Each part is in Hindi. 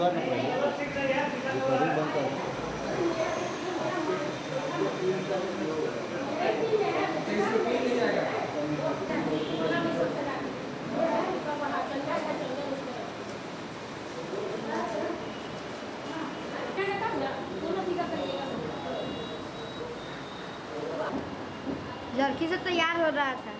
करना पड़ेगा, कभी बंद कर। लड़की से तैयार हो रहा था।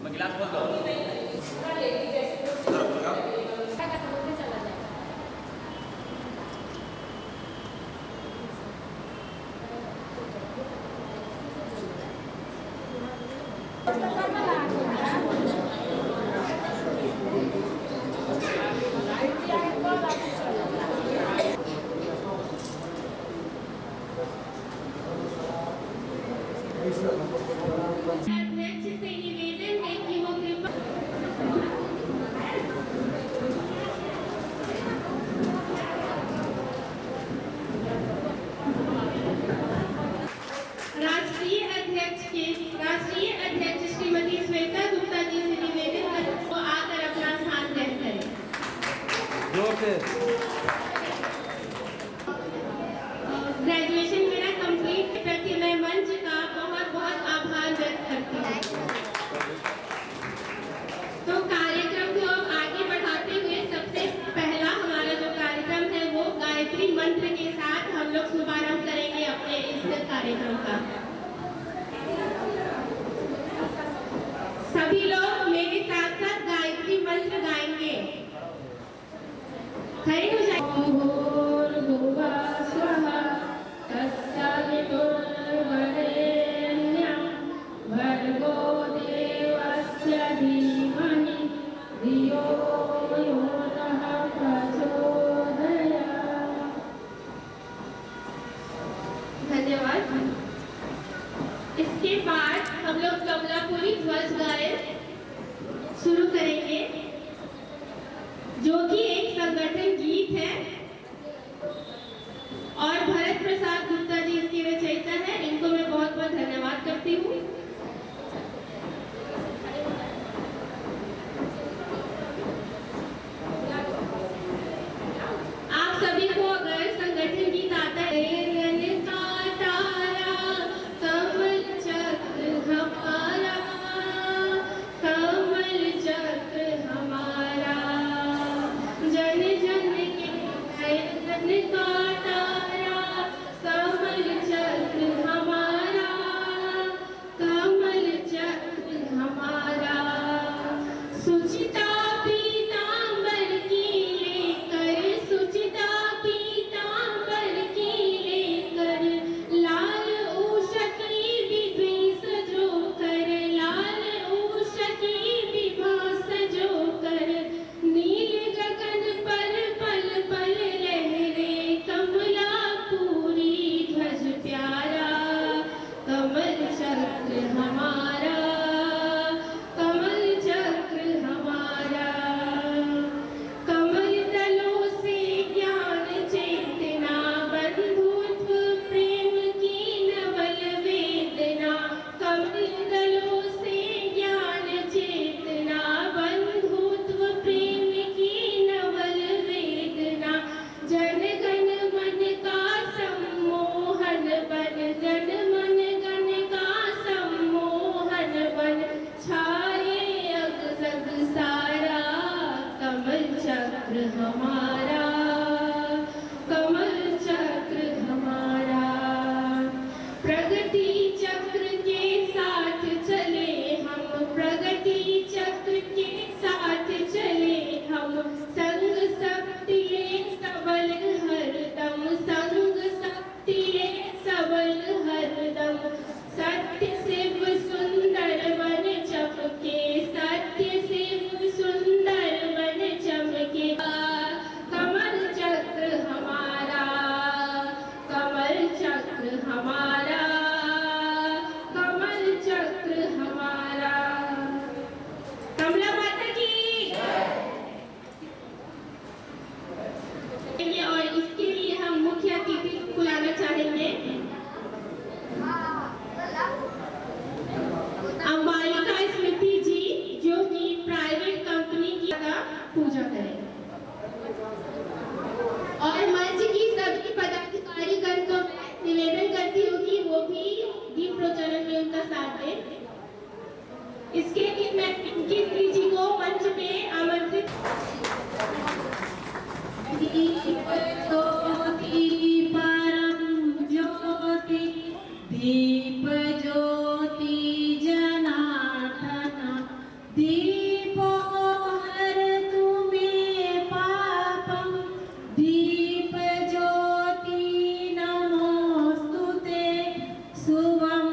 मैं गिलास खोल दो। अध्यक्ष से निवेदन है कि वो कृपा राष्ट्रीय अध्यक्ष श्रीमती श्वेता गुप्ता जी से निवेदन है वो आकर अपना स्थान ग्रहण करें। ग्रेजुएशन मेरा कंप्लीट प्रति मैं मंच का बहुत बहुत आभार व्यक्त करती हूँ। तो कार्यक्रम को अब आगे बढ़ाते हुए सबसे पहला हमारा जो कार्यक्रम है वो गायत्री मंत्र के साथ हम लोग शुभारंभ करेंगे अपने इस कार्यक्रम का। सभी लोग मेरे साथ साथ गायत्री मंत्र गाएंगे। खड़े हो जाए। भर्गो देवस्य धीमहि धियो यो नः प्रचोदयात्। धन्यवाद। इसके बाद हम लोग कमलापुरी ध्वज गायन शुरू करेंगे जो कि एक संगठन गीत है और भरत प्रसाद गुप्ता जी इसके रचयिता है। इनको मैं बहुत बहुत धन्यवाद करती हूँ। आप सभी को अगर संगठन गीत आता है का इसके लिए मैं किसी जी को मंच पे आमंत्रित। परम ज्योति दीप ज्योति जनार्दन दीपो हरतु मे पापं दीप ज्योति नमोस्तुते शुभं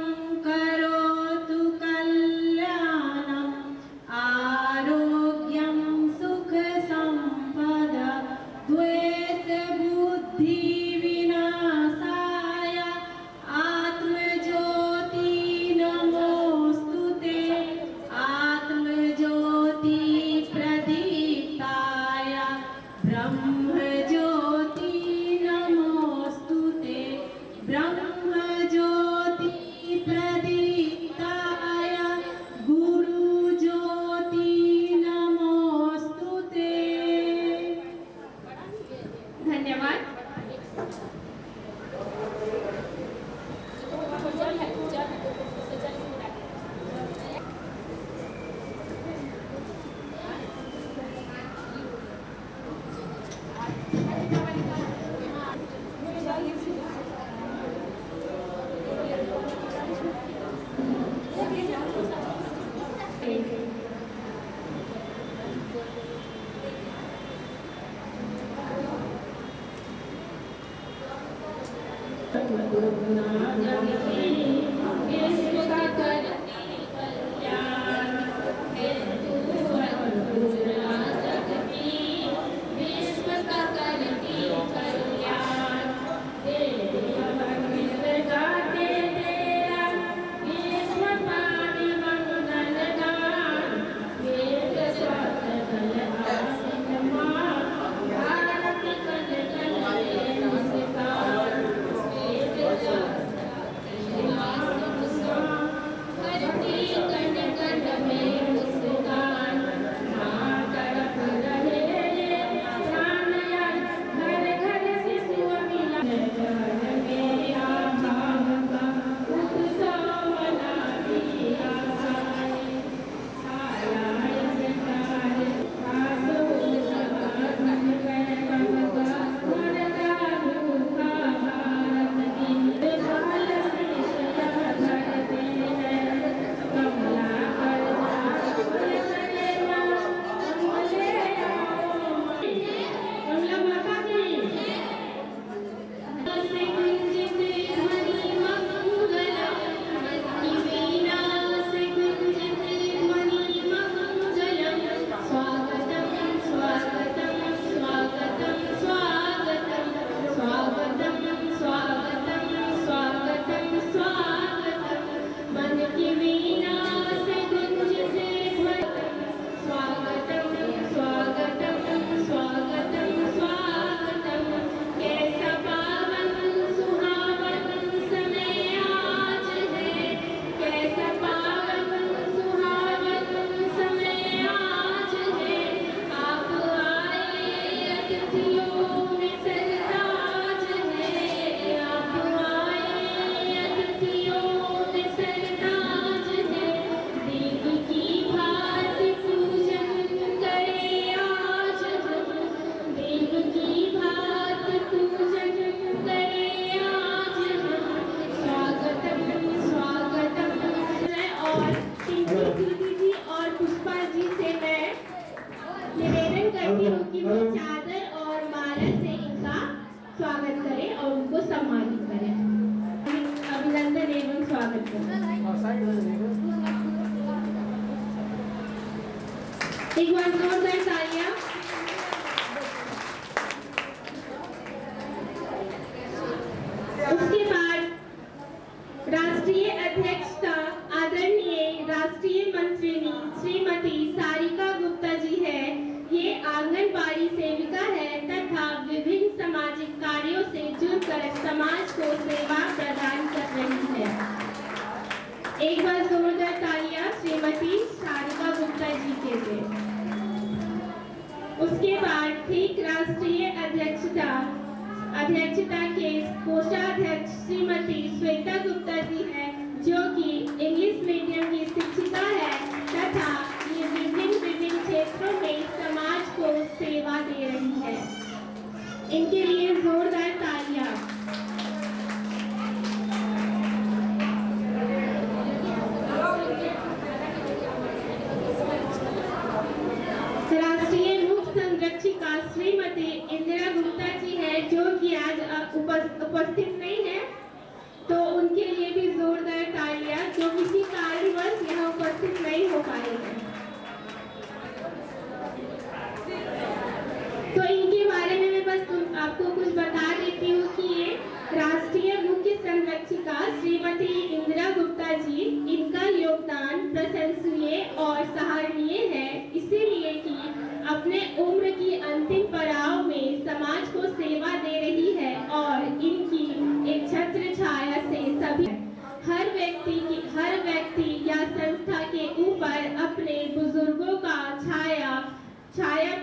करोतु कल्याणम् आरोग्यं सुख संपदा द्वेष बुद्धि विनाशाय आत्मज्योति नमोस्तुते आत्मज्योति प्रदीप्ताय ब्रह्मज्योति नमोस्तुते ब्रह्मज्योति प्रदीप्ताय गुरुज्योति नमोस्तुते। धन्यवाद। कि वो चादर और माला से इनका स्वागत करें और उनको सम्मानित करें। अभिनंदन एवं स्वागत करें। एक बार जोरदार तालियां। उसके बाद राष्ट्रीय अध्यक्षता आदरणीय राष्ट्रीय मंत्री श्रीमती सारिका गुप्ता जी है। ये आंगनबाड़ी सेविका है तथा विभिन्न सामाजिक कार्यों से जुड़कर समाज को सेवा प्रदान कर रही है। एक बार जोरदार तालियां श्रीमती सारिका गुप्ता जी के लिए। उसके बाद ठीक राष्ट्रीय अध्यक्षता के कोषाध्यक्ष श्रीमती श्वेता गुप्ता जी है, जो कि इंग्लिश मीडियम की शिक्षिका है उपस्थित नहीं है, तो उनके लिए भी जोरदार तालियां, जो किसी कारणवश यहाँ उपस्थित नहीं हो पाए हैं। तो इनके बारे में मैं बस आपको कुछ बता देती हूँ कि ये राष्ट्रीय मुख्य संरक्षिका श्रीमती इंदिरा गुप्ता जी, इनका योगदान प्रशंसनीय और सराहनीय है, इसीलिए कि अपने उम्र की अंतिम पड़ाव में समाज को सेवा दे रही है और इनकी एक छत्र छाया से सभी हर व्यक्ति या संस्था के ऊपर अपने बुजुर्गों का छाया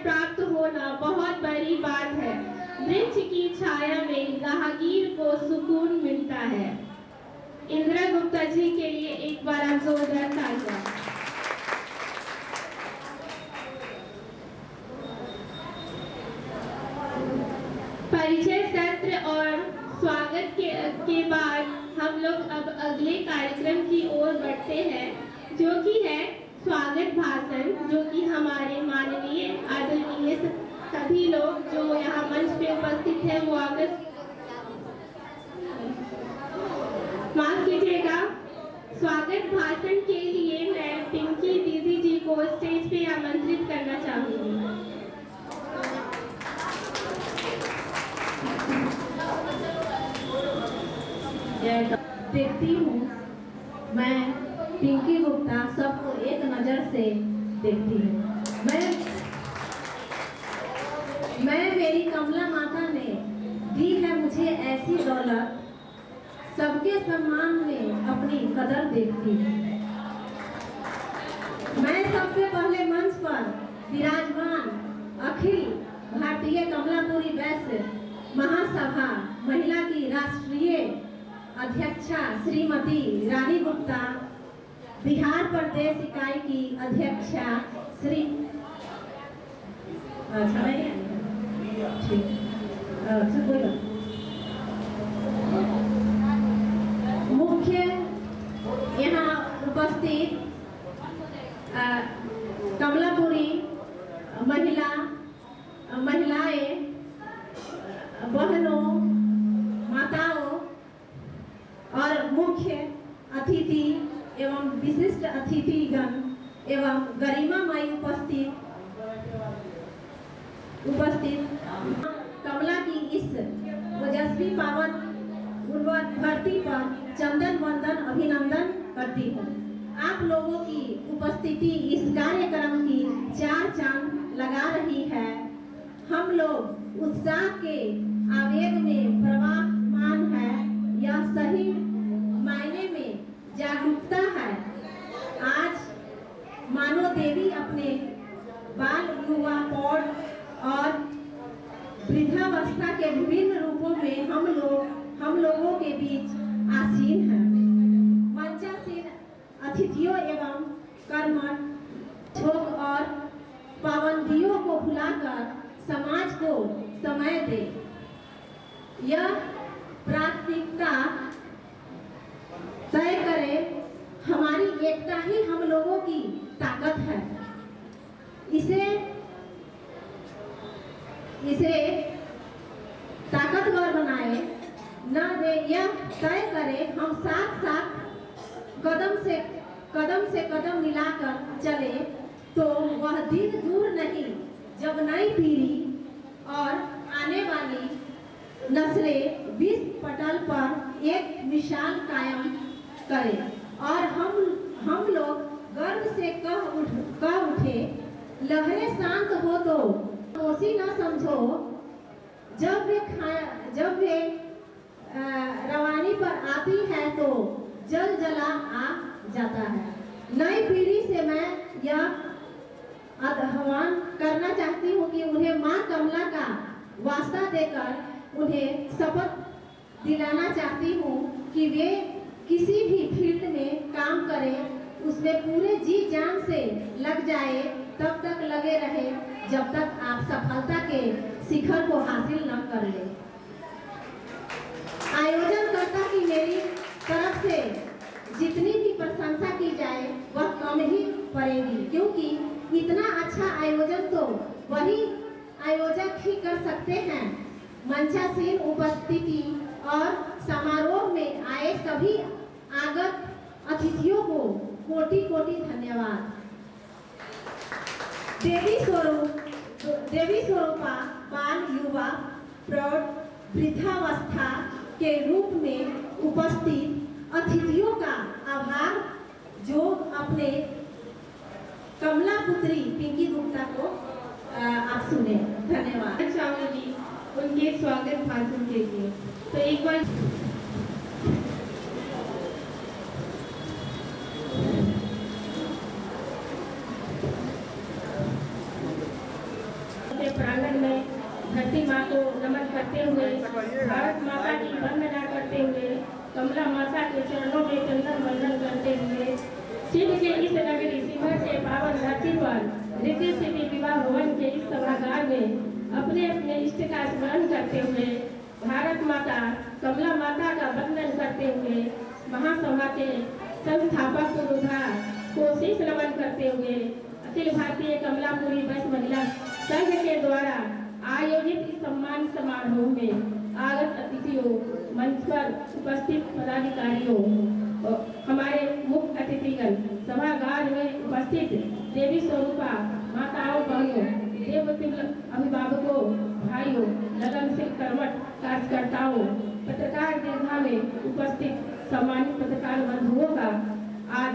प्राप्त होना बहुत बड़ी बात है। वृक्ष की छाया में राहगीर को सुकून मिलता है। इंदिरा गुप्ता जी के लिए एक बार जोरदार तालियां। परिचय सत्र और स्वागत के बाद हम लोग अब अगले कार्यक्रम की ओर बढ़ते हैं, जो कि है स्वागत भाषण, जो कि हमारे माननीय आदरणीय सभी लोग जो यहाँ मंच पे उपस्थित हैं वो आकर माफ कीजिएगा। स्वागत भाषण के लिए मैं पिंकी दीदी जी को स्टेज पे आमंत्रित करना चाहूंगी। देखती हूँ मैं पिंकी गुप्ता सबको एक नजर से देखती हूँ। मैं मेरी कमला माता ने दी है मुझे ऐसी दौलत, सबके सम्मान में अपनी कदर देखती हूँ। मैं सबसे पहले मंच पर विराजमान अखिल भारतीय कमलापुरी वैश्य महासभा महिला की राष्ट्रीय अध्यक्षा श्रीमती रानी गुप्ता, बिहार प्रदेश इकाई की अध्यक्षा श्री मुख्य यहाँ उपस्थित कमलापुरी महिलाएं, बहनों, माताओं और मुख्य अतिथि एवं विशिष्ट अतिथिगण एवं गरिमामयी उपस्थित कमला की इस ओजस्वी पावन धरती पर चंदन वंदन अभिनंदन करती हूँ। आप लोगों की उपस्थिति इस कार्यक्रम की चार चांद लगा रही है। हम लोग उत्साह के आवेग में प्रवाहमान है। यह सही मायने में जागरूकता है। आज मानो देवी अपने बाल, युवा, प्रौढ़ और वृद्धावस्था के विभिन्न रूपों में हम लोगों के बीच आसीन है। मंचासीन अतिथियों एवं कर्मठ छोक और पाबंदियों को भुलाकर समाज को समय दे। यह प्राथमिकता तय करे। हमारी एकता ही हम लोगों की ताकत है। इसे ताकतवर बनाए न दे, यह तय करे। हम साथ साथ कदम से कदम मिलाकर चले तो वह दिन दूर नहीं जब नई पीढ़ी और आने वाली नस्लें विश्व पटल पर एक मिसाल कायम करें और हम लोग गर्व से कह उठे, लहरें शांत हो तो खामोशी न समझो। जब वे रवानी पर आती है तो जल जला आ जाता है। नई पीढ़ी से मैं यह आह्वान करना चाहती हूँ कि उन्हें माँ कमला का वास्ता देकर उन्हें शपथ दिलाना चाहती हूँ कि वे किसी भी फील्ड में काम करें, उसमें पूरे जी जान से लग जाए, तब तक लगे रहे जब तक आप सफलता के शिखर को हासिल न कर ले। आयोजनकर्ता की मेरी तरफ से जितनी भी प्रशंसा की जाए वह कम ही पड़ेगी, क्योंकि इतना अच्छा आयोजन तो वही आयोजक ही कर सकते हैं। मंचासीन उपस्थिति समारोह में आए सभी आगत अतिथियों को कोटि कोटि धन्यवाद। देवी स्वरूपा बाल युवा प्रौढ़ वृद्धावस्था के रूप में उपस्थित अतिथियों का आभार जो अपने कमला पुत्री पिंकी गुप्ता को आप सुने। धन्यवाद। चाहूंगी उनके स्वागत भाषण के लिए। तो एक बार प्रांगण में धरती माँ को नमन करते हुए, भारत माता की वंदना करते हुए, कमला माता के चरणों में चंदन वंदन करते हुए, शिव के इस नगरी शिवहर के पावन धरती पर रिद्धि सिद्धि विवाह भवन के इस सभागार में अपने अपने इष्ट का स्मरण करते हुए, भारत माता कमला माता का वंदन करते हुए, महासभा के संस्थापक पुरोधा को शीश नमन करते हुए, अखिल भारतीय कमलापुरी वैश्य महिला संघ के द्वारा आयोजित इस सम्मान समारोह में आगत अतिथियों, मंच पर उपस्थित पदाधिकारियों, हमारे मुख्य अतिथिगण, सभागार में उपस्थित देवी स्वरूपा माताओं बहनों, देवतुल्य अभिभावकों, भाइयों, लगनशील कर्मठ कार्यकर्ताओं, पत्रकार दीर्घा में उपस्थित सम्मानित पत्रकार बंधुओं का आज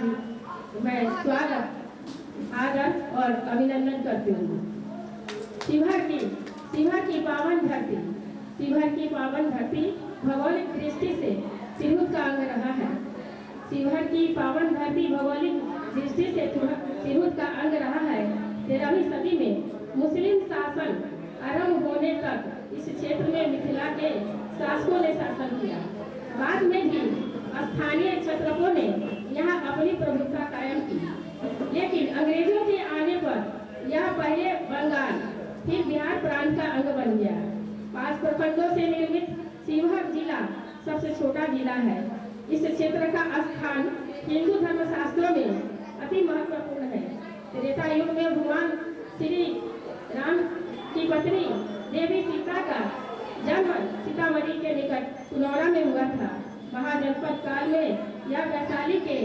मैं स्वागत, आदर और अभिनंदन करती हूँ। शिवहर की पावन धरती भौगोलिक दृष्टि से तिरहुत का अंग रहा है। शिवहर की पावन धरती भौगोलिक दृष्टि से तिरहुत का अंग रहा है। 13वीं सदी में मुस्लिम शासन आरंभ होने तक इस क्षेत्र में मिथिला के शासकों ने शासन किया। बाद में भी स्थानीय क्षत्रपों ने यहाँ अपनी प्रभुत्व कायम की, लेकिन अंग्रेजों के आने पर यह पहले बंगाल फिर बिहार प्रांत का अंग बन गया। 5 प्रखंडों से निर्मित शिवहर जिला सबसे छोटा जिला है। इस क्षेत्र का स्थान हिंदू धर्मशास्त्रों में अति महत्वपूर्ण है। त्रेता युग में भगवान श्री राम की पत्नी देवी सीता का जन्म सीतामढ़ी के निकट पुनौरा में हुआ था। महाजनपद काल में यह वैशाली के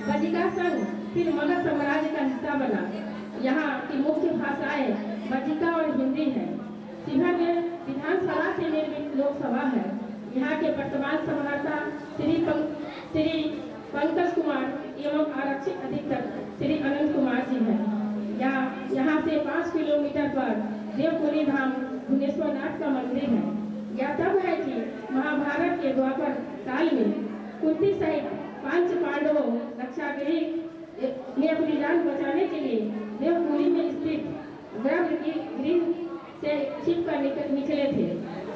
बजिका संघ फिर मगध साम्राज्य का हिस्सा बना। यहाँ की मुख्य भाषाएं बजिका और हिंदी है। शिवहर में विधानसभा से निर्मित लोकसभा है। यहाँ के वर्तमान समाहर्ता श्री पंकज कुमार एवं आरक्षित अधीक्षक श्री अनंत कुमार जी हैं। यहाँ से 5 किलोमीटर पर देवपुरी धाम भुवनेश्वरनाथ का मंदिर है। यह तब है कि महाभारत के द्वापर काल में कुंती सहित 5 पांडवों रक्षागृह में अपनी जान बचाने के लिए देवपुरी में स्थित गर्भगृह से छिपकर निकले थे।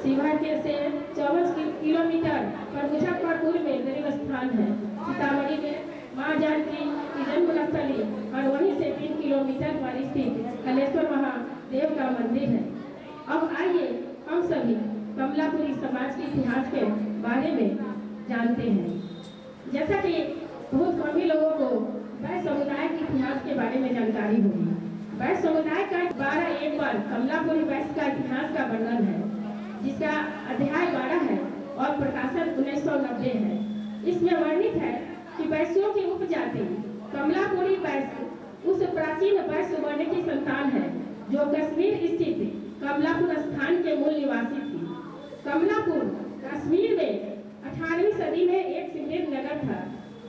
शिवहर के से 24 किलोमीटर पर मुजफ्फरपुर में गरीब स्थान है। सीतामढ़ी में मां जानकी की जन्मस्थली और वहीं से 3 किलोमीटर पर स्थित कलेश्वर महादेव का मंदिर है। अब आइए हम सभी कमलापुरी समाज के इतिहास के बारे में जानते हैं। जैसा कि बहुत कम ही लोगों को वैश्य समुदाय के इतिहास के बारे में जानकारी होगी। वैश्य समुदाय का 12 पर कमलापुरी वैश्य का इतिहास का वर्णन है, जिसका अध्याय 12 है और प्रकाशन 1990 है। इसमें वर्णित है कि वैश्यों की उपजाति कमलापुरी वैश्य उस प्राचीन वैश्य वर्ण की संतान है जो कश्मीर स्थित कमलापुर स्थान के मूल निवासी थी। कमलापुर कश्मीर में 18वीं सदी में एक समृद्ध नगर था,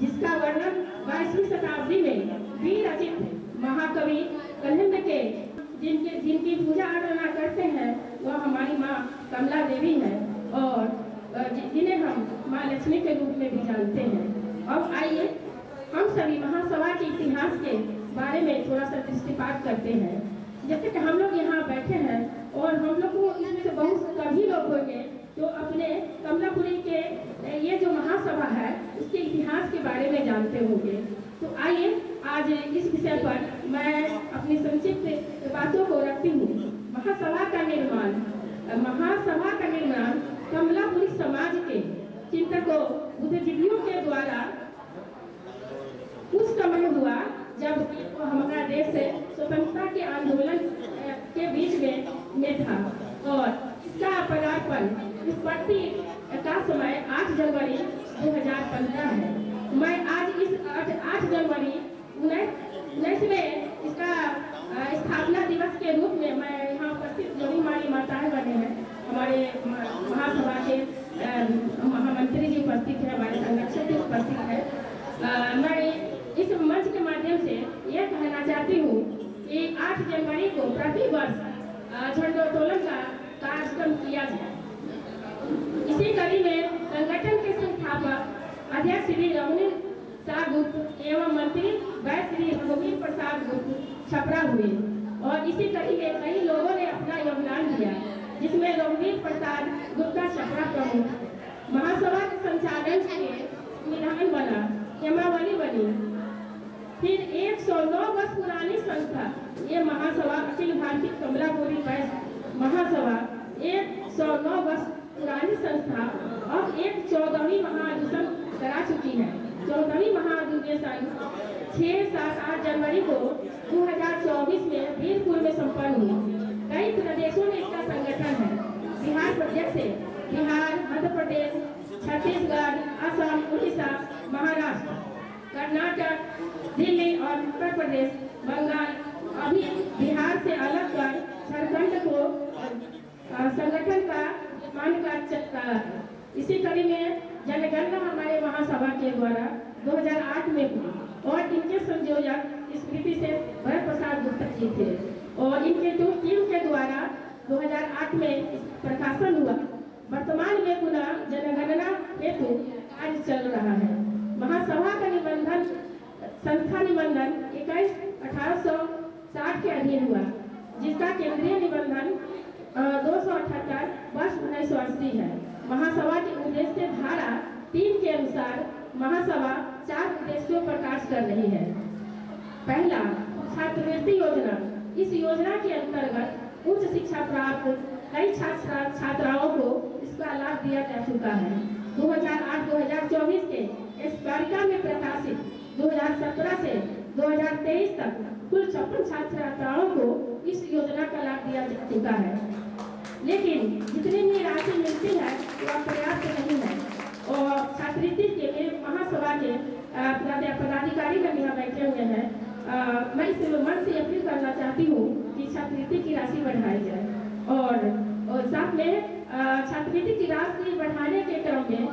जिसका वर्णन 22वीं शताब्दी में विरचित महाकवि कलिंद के जिनकी पूजा अर्चना करते हैं वह हमारी माँ कमला देवी है और जिन्हें हम माँ लक्ष्मी के रूप में भी जानते हैं। अब आइए हम सभी महासभा के इतिहास के बारे में थोड़ा सा दृष्टिपात करते हैं। जैसे कि हम लोग यहाँ बैठे हैं और हम लोग को इसमें से बहुत सभी लोग होंगे जो अपने कमलापुरी के ये जो महासभा है उसके इतिहास के बारे में जानते होंगे। तो आइए आज इस विषय पर मैं अपनी संक्षिप्त बातों को रखती हूँ। महासभा का निर्माण कमलापुरी समाज के चिंतकों बुद्धिजीवियों के द्वारा उस समय हुआ जब हमारा देश स्वतंत्रता के आंदोलन के बीच में था और इसका पदार्पण उत्पत्ति का समय 8 जनवरी 15 है। मैं आज इस 8 जनवरी 19वें इसका स्थापना दिवस के रूप में मैं यहाँ उपस्थित जो भी हमारी माताएं बने हैं, हमारे महासभा के महामंत्री जी उपस्थित है, हमारे संरक्षक जी उपस्थित है, मैं इस मंच के माध्यम से यह कहना चाहती हूँ कि 8 जनवरी को प्रति वर्ष झंडोत्तोलन का कार्यक्रम किया जाए। इसी कड़ी में संगठन के संस्थापक अध्यक्ष श्री रघुवीर प्रसाद गुप्त एवं मंत्री वैद्य श्री रघुवीर प्रसाद गुप्त छपरा हुए और इसी कड़ी में कई लोगों ने अपना योगदान दिया, जिसमें रघुवीर प्रसाद गुप्ता छपरा प्रमुख। महासभा के संचालन के विधान बना, नियमावली बनी। फिर 109 वर्ष पुरानी संस्था ये महासभा अखिल भारतीय कमलापुरी वैश्य महासभा 109 वर्ष पुरानी संस्था अब एक 14वीं महाधिवेशन करा चुकी है। 14वीं महाधिवेशन 6, 7, 8 जनवरी को 2024 में वीरपुर में संपन्न हुई। कई प्रदेशों में इसका संगठन है। बिहार प्रदेश से बिहार, मध्य प्रदेश, छत्तीसगढ़, असम, उड़ीसा, महाराष्ट्र, कर्नाटक, दिल्ली और उत्तर प्रदेश, बंगाल, अभी बिहार से अलग कर झारखंड को संगठन का मान्यता चलता है। इसी कड़ी में जनगणना हमारे महासभा के द्वारा 2008 में हुई और इनके संयोजक स्मृति से भरत प्रसाद गुप्ता जी थे और इनके टीम के द्वारा 2008 में प्रकाशन हुआ। वर्तमान में पुनः जनगणना हेतु कार्य चल रहा है। महासभा का निबंधन संस्था निबंधन 21/1860 के अधीन हुआ, जिसका केंद्रीय निबंधन 278 वर्ष 1980 है। महासभा के उद्देश्य धारा 3 के अनुसार महासभा 4 उद्देश्यों पर कार्य कर रही है। पहला, छात्रवृत्ति योजना। इस योजना के अंतर्गत उच्च शिक्षा प्राप्त कई छात्राओं को इसका लाभ दिया जा चुका है। 2008-2024 के स्मारिका में प्रकाशित 2017 से 2023 तक कुल 56 छात्राओं को इस योजना का लाभ दिया जा चुका है, लेकिन जितनी भी राशि मिलती है वह पर्याप्त नहीं है और छात्रवृत्ति के लिए महासभा के पदाधिकारी का यहाँ बैठे हुए हैं। मैं इस मंच से अपील करना चाहती हूँ कि छात्रवृत्ति की राशि बढ़ाई जाए और साथ में छात्रवृत्ति की राशि बढ़ाने के क्रम में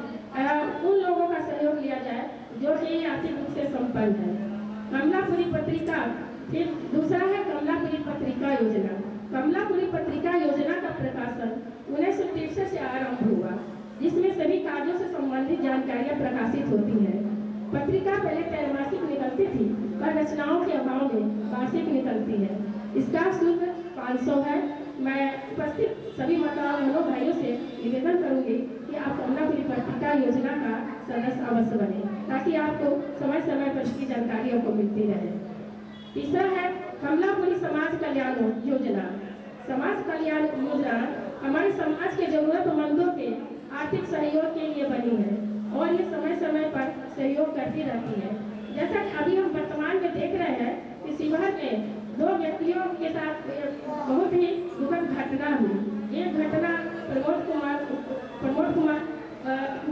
उन लोगों का सहयोग लिया जाए जो कि आर्थिक रूप से संपन्न है। कमलापुरी पत्रिका, फिर दूसरा है कमलापुरी पत्रिका योजना। कमलापुरी पत्रिका योजना का प्रकाशन 1963 से आरंभ हुआ, जिसमें सभी कार्यों से संबंधित जानकारियां प्रकाशित होती हैं। पत्रिका पहले त्रैमासिक निकलती थी, पर रचनाओं के अभाव में वार्षिक निकलती है। इसका शुल्क 500 है। मैं उपस्थित सभी माताओं बहनों भाइयों से निवेदन करूंगी कि आप कमलापुरी पत्रिका योजना का सदस्य अवश्य बने, ताकि आपको समय समय पर इसकी जानकारी आपको मिलती रहे। तीसरा है कमलापुरी समाज कल्याण योजना। समाज कल्याण योजना हमारे समाज के जरूरतमंदों के आर्थिक सहयोग के लिए बनी है और ये समय समय पर सहयोग करती रहती है। जैसा कि अभी हम वर्तमान में देख रहे हैं कि शिवहर में 2 व्यक्तियों के साथ बहुत ही दुखद घटना हुई। एक घटना प्रमोद कुमार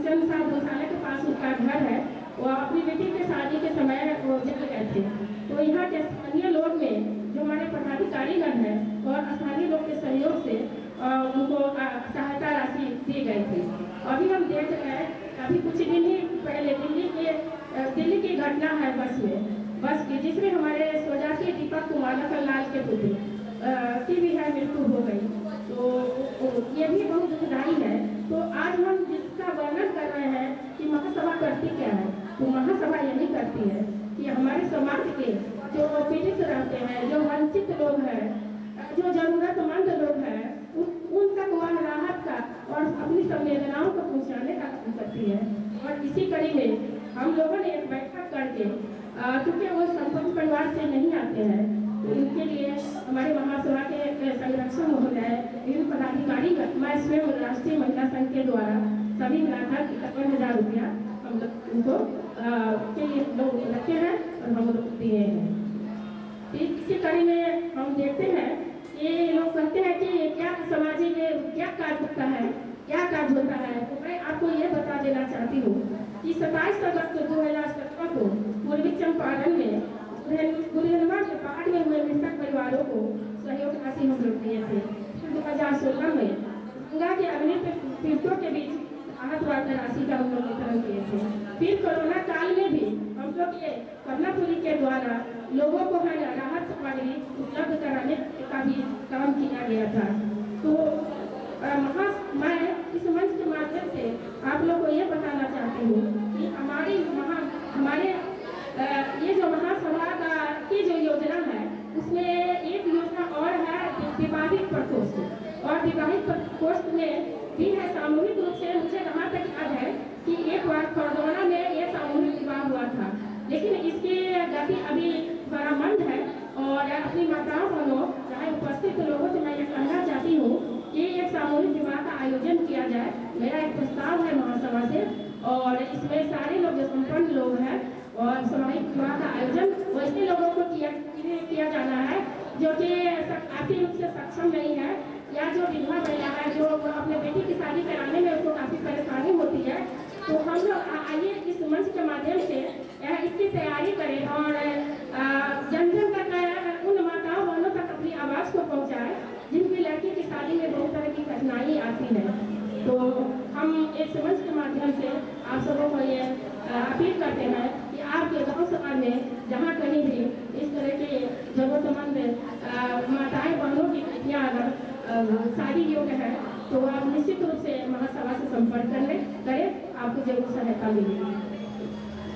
चंद साहब गौशाला के पास उनका घर है, वो अपनी बेटी के शादी के समय वो जल गए थे। तो यहाँ के स्थानीय लोग में जो हमारे पदाधिकारीगण हैं और स्थानीय लोग के सहयोग से उनको सहायता राशि दी गई थी। अभी हम देख रहे हैं, अभी कुछ दिन ही पहले दिल्ली की घटना है बस की, जिसमें हमारे स्वजातीय दीपक कुमार लाल के पुत्र की भी है मृत्यु हो गई। तो ये भी बहुत दुखदायी है। तो आज हम जिसका वर्णन कर रहे हैं कि महासभा करती क्या है, तो महासभा यही करती है कि हमारे समाज के जो पीड़ित रहते हैं, जो वंचित लोग हैं, जो जरूरतमंद लोग हैं, उन तक वह राहत का और अपनी संवेदनाओं को पहुंचाने का काम करती है। और इसी कड़ी में हम लोगों ने एक बैठक करके, क्योंकि वो संपन्न परिवार से नहीं आते हैं, तो इनके लिए हमारे महासभा के संरक्षक महोदय, विभिन्न पदाधिकारी, मैं स्वयं राष्ट्रीय महिला संघ के द्वारा सभी मिलाकर 51,000 रुपया हम लोग उनको के लिए लोग रखे हैं और हम लोग दिए हैं। इसी कड़ी में हम देखते हैं ये लोग कहते हैं कि क्या समाज में क्या कार्य होता है, क्या कार्य होता है। तो मैं आपको ये बता देना चाहती हूँ कि 27 अगस्त 2017 को पूर्वी चंपारण में बुढ़नवा के पहाड़ में हुए मृतक परिवारों को सहयोग राशि हम लोग दिए थे। फिर 2016 में गंगा के अग्नि पीड़ितों के बीच राहत राशि का हम लोग वितरण किए थे। फिर कोरोना काल में भी हम लोग ये कर्णापुरी के द्वारा लोगों को है राहत सामग्री उपलब्ध कराने का भी काम किया गया था। तो मैं इस मंच के माध्यम से आप लोग को ये बताना चाहती हूँ कि हमारे ये जो महासभा की जो योजना है उसमें एक योजना और है विवाहित प्रकोष्ठ, और विवाहित प्रकोष्ठ में भी है सामूहिक रूप से। मुझे कहाँ तक याद है कि एक बार कोरोना में ये सामूहिक विवाह हुआ था, लेकिन इसकी गति अभी बड़ा मंद है। और अपनी माताओं बहनों चाहे उपस्थित लोगों से मैं ये कहना चाहती हूँ कि एक सामूहिक विवाह का आयोजन किया जाए। मेरा एक प्रस्ताव है महासभा से, और इसमें सारे लोग जो संपन्न लोग हैं और सामूहिक विवाह का आयोजन वैसे लोगों को किया जाना है जो कि आर्थिक रूप से सक्षम नहीं है, या जो विधवा महिला है जो अपने बेटी की शादी कराने में उसको काफ़ी परेशानी होती है। तो हम लोग आइए इस मंच के माध्यम से इसकी तैयारी करें और जन जन तक उन माताओं बहनों तक अपनी आवाज़ को पहुँचाएं जिनकी लड़की की शादी में बहुत तरह की कठिनाई आती है। तो हम इस मंच के माध्यम से आप सबों को ये अपील करते हैं कि आपके गांव समाज में जहाँ कहीं भी इस तरह के जरूरतमंद माताएं बहनों की बेटियाँ अगर शादी योग्य है तो आप निश्चित रूप से महासभा से संपर्क करें, आपको जरूर सहायता मिलेगी।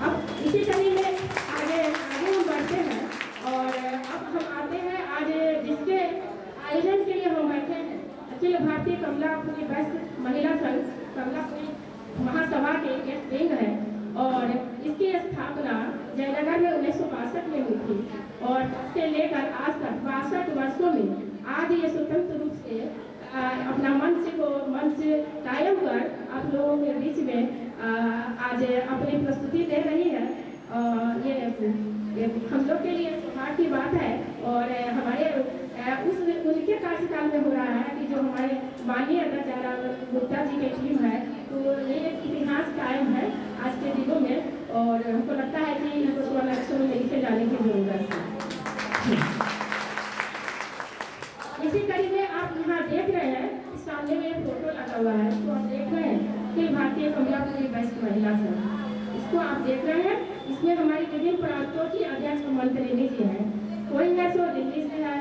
अब इसी कड़ी में आगे हम बढ़ते हैं, और अब हम आते हैं आज जिसके आयोजन के लिए हम बैठे हैं अखिल भारतीय कमलापुरी वैश्य महिला संघ कमलापुरी महासभा के एक विंग है, और इसकी स्थापना जयनगर में 1962 में हुई थी, और से लेकर आज तक 62 वर्षों में आज ये स्वतंत्र रूप से अपना मंच कायम कर आप लोगों के बीच में आज अपनी प्रस्तुति दे रही है। ये हम लोग के लिए सौभाग्य की बात है, और हमारे उनके कार्यकाल में हो रहा है कि जो हमारे माननीय अध्यक्ष गुप्ता जी की टीम है, तो ये एक इतिहास कायम है आज के दिनों में, और हमको लगता है कि इनको स्वर्ण अक्षरों में लिखे जाने की जरूरत है। इसी कड़ी में आप यहाँ देख रहे हैं, इस सामने में एक फोटो लगा हुआ है, तो आप देख रहे हैं कि भारतीय कमलापुरी वैश्य महिला संघ, इसको आप देख रहे हैं। इसमें हमारी विभिन्न प्रांतों की अध्यक्ष मंत्री जी हैं, कोई है सो दिल्ली से है,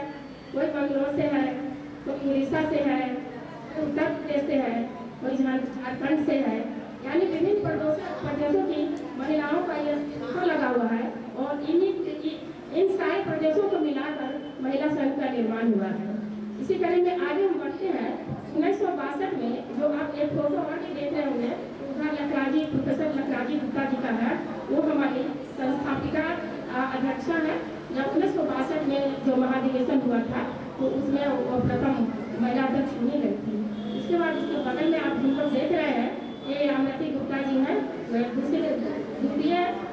कोई बंगलोर से है, कोई उड़ीसा से है, उत्तर प्रदेश से है, कोई झारखंड से है, यानी विभिन्न प्रदेशों की महिलाओं का ये फोटो लगा हुआ है, और इन सारे प्रदेशों को मिलाकर महिला संघ का निर्माण हुआ है। इसी कड़ी में आगे हम बढ़ते हैं। 1962 में जो आप एक फोटो आगे देख रहे होंगे, प्रोफेसर लखराजी गुप्ता जी का है, वो हमारी संस्थापिका अध्यक्षा है। जब 1962 में जो महाधिवेशन हुआ था तो उसमें वो प्रथम महिला अध्यक्ष चुनी गई थी। इसके बाद उसके बगल में आप हम लोग देख रहे हैं ये अमृति गुप्ता जी हैं, द्वितीय